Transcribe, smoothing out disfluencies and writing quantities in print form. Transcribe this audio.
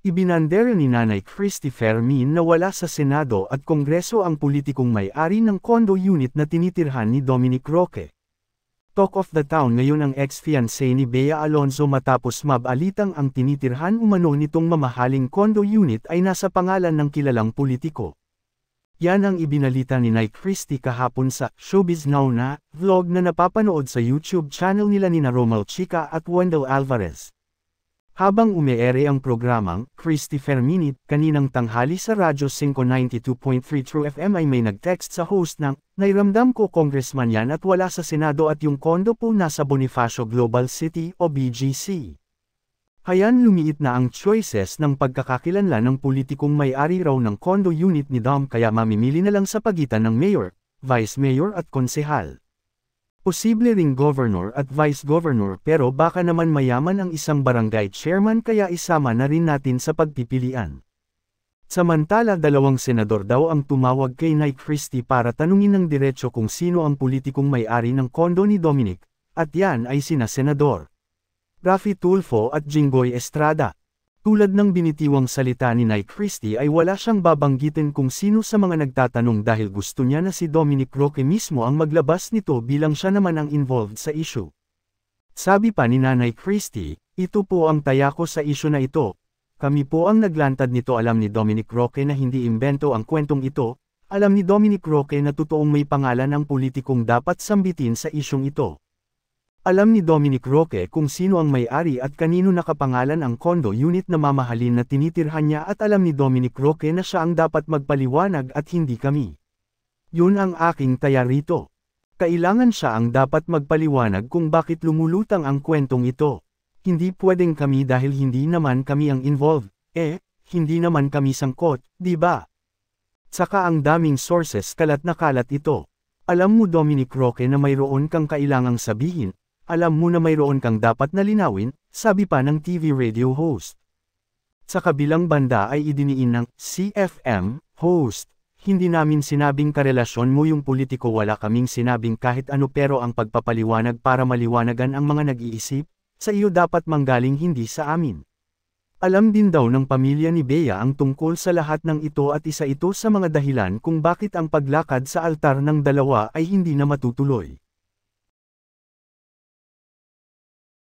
Ibinandera ni Nanay Christy Fermin na wala sa Senado at Kongreso ang politikong may-ari ng condo unit na tinitirhan ni Dominic Roque. Talk of the town ngayon ang ex-fiancé ni Bea Alonzo matapos mabalitang ang tinitirhan umano nitong mamahaling condo unit ay nasa pangalan ng kilalang politiko. Yan ang ibinalita ni Nay Christy kahapon sa Showbiz Now na vlog na napapanood sa YouTube channel nila ni Romel Chica at Wendell Alvarez. Habang umeere ang programang Christy Ferminit kaninang tanghali sa Radyo 592.3 True FM ay may nag-text sa host ng "Nairamdam ko congressman yan at wala sa Senado at yung kondo po nasa Bonifacio Global City o BGC." Hayan lumiit na ang choices ng pagkakakilanlan ng politikong may-ari raw ng condo unit ni Dom kaya mamimili na lang sa pagitan ng mayor, vice mayor at konsehal. Posible ring governor at vice governor pero baka naman mayaman ang isang barangay chairman kaya isama na rin natin sa pagpipilian. Samantala dalawang senador daw ang tumawag kay Nay Christy para tanungin ng diretsyo kung sino ang politikong may-ari ng kondo ni Dominic, at yan ay sina Senador Raffy Tulfo at Jinggoy Estrada. Tulad ng binitiwang salita ni Nay Christy ay wala siyang babanggitin kung sino sa mga nagtatanong dahil gusto niya na si Dominic Roque mismo ang maglabas nito bilang siya naman ang involved sa issue. Sabi pa ni Nanay Christy, "Ito po ang taya ko sa issue na ito. Kami po ang naglantad nito, alam ni Dominic Roque na hindi imbento ang kwentong ito, alam ni Dominic Roque na totoong may pangalan ang politikong dapat sambitin sa isyong ito. Alam ni Dominic Roque kung sino ang may-ari at kanino nakapangalan ang condo unit na mamahalin na tinitirhan niya at alam ni Dominic Roque na siya ang dapat magpaliwanag at hindi kami. Yun ang aking taya rito. Kailangan siya ang dapat magpaliwanag kung bakit lumulutang ang kwentong ito. Hindi pwedeng kami dahil hindi naman kami ang involved, hindi naman kami sangkot, di ba? Saka ang daming sources kalat na kalat ito. Alam mo Dominic Roque na mayroon kang kailangang sabihin. Alam mo na mayroon kang dapat na linawin, sabi pa ng TV radio host. Sa kabilang banda ay idiniin ng CFM host, "Hindi namin sinabing karelasyon mo yung politiko, wala kaming sinabing kahit ano pero ang pagpapaliwanag para maliwanagan ang mga nag-iisip, sa iyo dapat manggaling hindi sa amin." Alam din daw ng pamilya ni Bea ang tungkol sa lahat ng ito at isa ito sa mga dahilan kung bakit ang paglakad sa altar ng dalawa ay hindi na matutuloy.